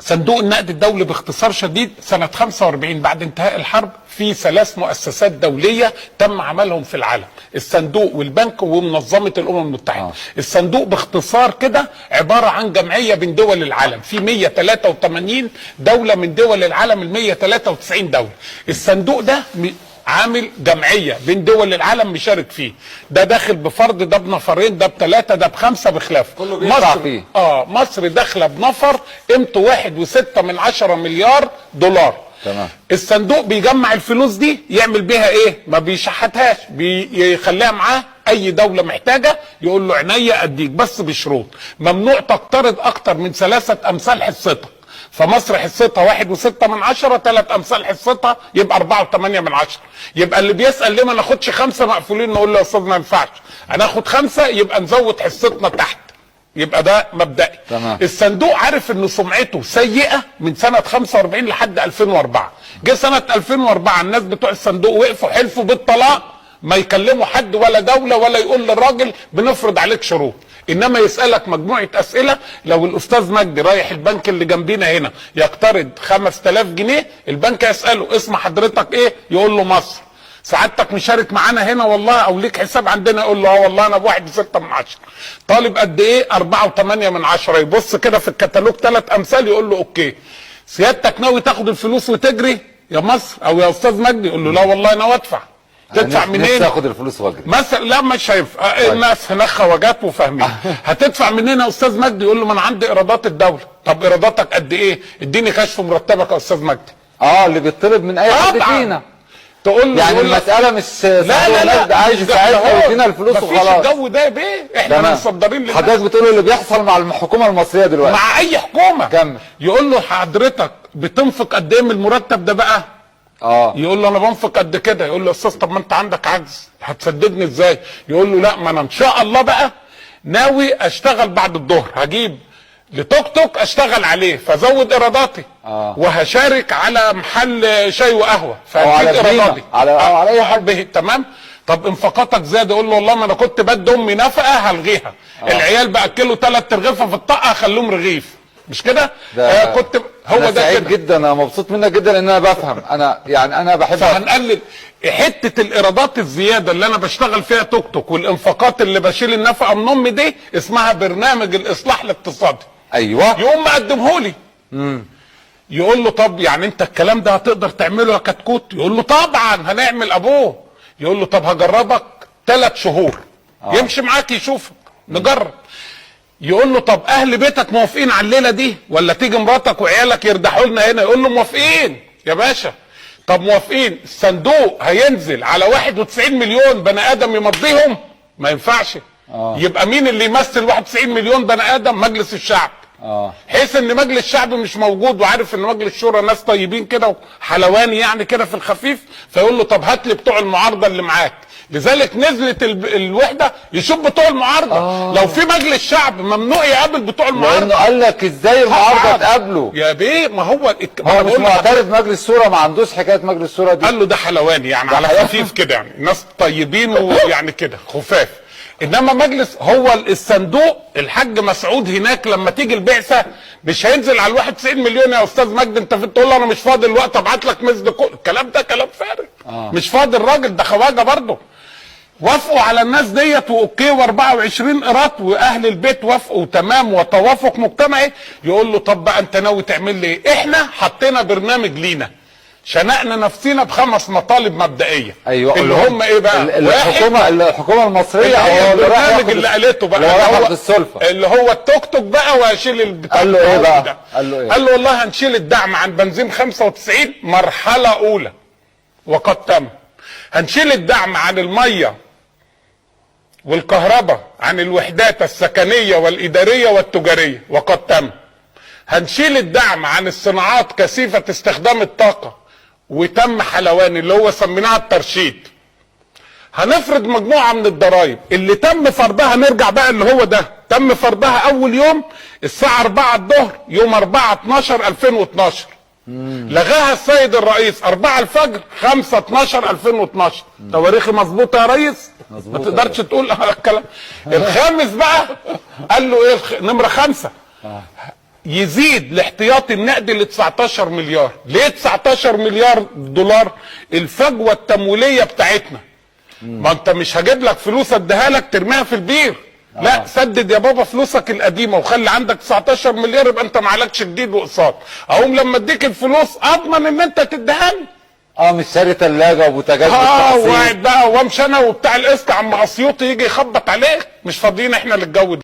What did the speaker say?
صندوق النقد الدولي باختصار شديد سنة 45 بعد انتهاء الحرب في 3 مؤسسات دولية تم عملهم في العالم، الصندوق والبنك ومنظمة الأمم المتحدة. الصندوق باختصار كده عبارة عن جمعية بين دول العالم، في 183 دولة من دول العالم، ال 193 دولة. الصندوق ده عامل جمعيه بين دول العالم مشارك فيه، ده داخل بفرد، ده بنفرين، ده ب3، ده ب5 بخلافه. كله بيدفع فيه. مصر داخله بنفر قيمته 1.6 مليار دولار. تمام. الصندوق بيجمع الفلوس دي يعمل بيها ايه؟ ما بيشحتهاش، بيخليها معاه، اي دوله محتاجه يقول له عينيا اديك، بس بشروط. ممنوع تقترض اكتر من 3 امثال حصتك. فمصر حصتها 1.6، 3 امثال حصتها يبقى 4.8. يبقى اللي بيسال ليه ما ناخدش 5 مقفولين، نقول له يا استاذ ما ينفعش، انا اخد 5 يبقى نزود حصتنا تحت. يبقى ده مبدئي. تمام. الصندوق عارف ان سمعته سيئه من سنه 45 لحد 2004. جه سنه 2004 الناس بتوع الصندوق وقفوا حلفوا بالطلاق، ما يكلموا حد ولا دوله ولا يقول للراجل بنفرض عليك شروط، انما يسالك مجموعه اسئله. لو الاستاذ مجدي رايح البنك اللي جنبينا هنا يقترض 5000 جنيه، البنك يساله اسم حضرتك ايه؟ يقول له مصر. سعادتك مشارك معانا هنا والله او ليك حساب عندنا؟ يقول له اه والله انا ب1.6. طالب قد ايه؟ 4.8. يبص كده في الكتالوج 3 امثال يقول له اوكي. سيادتك ناوي تاخد الفلوس وتجري يا مصر او يا استاذ مجدي؟ يقول له لا والله انا ادفع. تدفع منين؟ نفسي اخد الفلوس واجري مثلا. لا مش هينفع. الناس هناك خواجات وفاهمين. هتدفع منين يا استاذ مجدي؟ يقول له ما انا عندي ايرادات الدوله. طب ايراداتك قد ايه؟ اديني كشف مرتبك يا استاذ مجدي. اللي بيطلب من اي حد فينا. تقول له يعني المساله مش لا عايز يساعدنا ويدينا الفلوس وخلاص. مفيش الجو ده يا بيه، احنا مصدرين لله. حضرتك بتقول اللي بيحصل مع الحكومه المصريه دلوقتي مع اي حكومه. كمل. يقول له حضرتك بتنفق قد ايه من المرتب ده بقى؟ يقول له انا بنفق قد كده. يقول له يا استاذ طب ما انت عندك عجز، هتسددني ازاي؟ يقول له لا ما انا ان شاء الله بقى ناوي اشتغل بعد الظهر، هجيب لتوك توك اشتغل عليه فزود ايراداتي. وهشارك على محل شاي وقهوه فهزيد ايراداتي على اي حد. تمام. طب انفاقاتك زاد؟ يقول له والله ما انا كنت بدي امي نفقه هلغيها. العيال باكلوا 3 رغيفه في الطاقه هخليهم رغيف، مش كده؟ كنت هو أنا ده سعيد جدا، انا مبسوط منك جدا لان انا بفهم. انا بحب فهنقلل حته الايرادات الزياده اللي انا بشتغل فيها توك توك والانفاقات اللي بشيل النفقه من امي دي، اسمها برنامج الاصلاح الاقتصادي. ايوه. يقوم مقدمه لي. يقول له طب يعني انت الكلام ده هتقدر تعمله يا كتكوت؟ يقول له طبعا هنعمل ابوه. يقول له طب هجربك 3 شهور. يمشي معاك يشوفك، نجرب. يقول له طب اهل بيتك موافقين على الليله دي ولا تيجي مراتك وعيالك يردحوا لنا هنا؟ يقول له موافقين يا باشا. طب موافقين. الصندوق هينزل على 91 مليون بني ادم يمضيهم؟ ما ينفعش. يبقى مين اللي يمثل 91 مليون بني ادم؟ مجلس الشعب. حيث ان مجلس الشعب مش موجود وعارف ان مجلس الشورى ناس طيبين كده وحلواني يعني كده في الخفيف، فيقول له طب هات لي بتوع المعارضه اللي معاك. لذلك نزلت الوحده يشوف بتوع المعارضه. لو في مجلس شعب ممنوع يقابل بتوع المعارضه. لانه قال لك ازاي المعارضه تقابله يا بيه؟ ما هو مش معترف مجلس الشورى، ما عندوش حكايه مجلس الشورى دي. قال له ده حلواني يعني على خفيف كده، يعني ناس طيبين ويعني كده خفاف. انما مجلس هو الصندوق الحاج مسعود هناك لما تيجي البعثه مش هينزل على 91 مليون يا استاذ مجدي انت تقول له انا مش فاضي الوقت ابعت لك مزد الكلام ده كلام فارغ. مش فاضي الراجل ده خواجه برضه. وافقوا على الناس ديت واوكي و24 قيراط واهل البيت وافقوا تمام وتوافق مجتمعي. يقول له طب بقى انت ناوي تعمل لي ايه؟ احنا حطينا برنامج لينا، شنقنا نفسينا ب5 مطالب مبدئيه. ايوه. اللي هم ايه بقى؟ الحكومه المصريه هو البرنامج اللي قالته بقى اللي هو التوك توك بقى وهشيل البتاع. قال له ايه بقى؟ قال له والله هنشيل الدعم عن بنزين 95 مرحله اولى وقد تم. هنشيل الدعم عن الميه والكهرباء عن الوحدات السكنيه والاداريه والتجاريه وقد تم. هنشيل الدعم عن الصناعات كثيفه استخدام الطاقه وتم حلواني اللي هو سميناها الترشيد. هنفرض مجموعه من الضرائب اللي تم فرضها، نرجع بقى اللي هو ده تم فرضها اول يوم الساعه 4 الظهر يوم 4/12/2012. لغاها السيد الرئيس 4 الفجر 5/12/2012. تواريخي مظبوطه يا ريس؟ ما تقدرش تقول الكلام. الخامس بقى قال له ايه؟ نمره 5 يزيد الاحتياطي النقدي ل 19 مليار. ليه 19 مليار دولار؟ الفجوه التمويليه بتاعتنا. ما انت مش هجيب لك فلوس اديها لك ترميها في البير. لا، سدد يا بابا فلوسك القديمه وخلي عندك 19 مليار، يبقى انت معلكش جديد واقساط. اقوم لما اديك الفلوس اضمن ان انت تديها لي. مش شاري ثلاجه وبوتاجاز بالتقسيط. وقاعد بقى وامشي انا وبتاع القسط عم اسيوطي يجي يخبط عليك. مش فاضيين احنا للجو ده.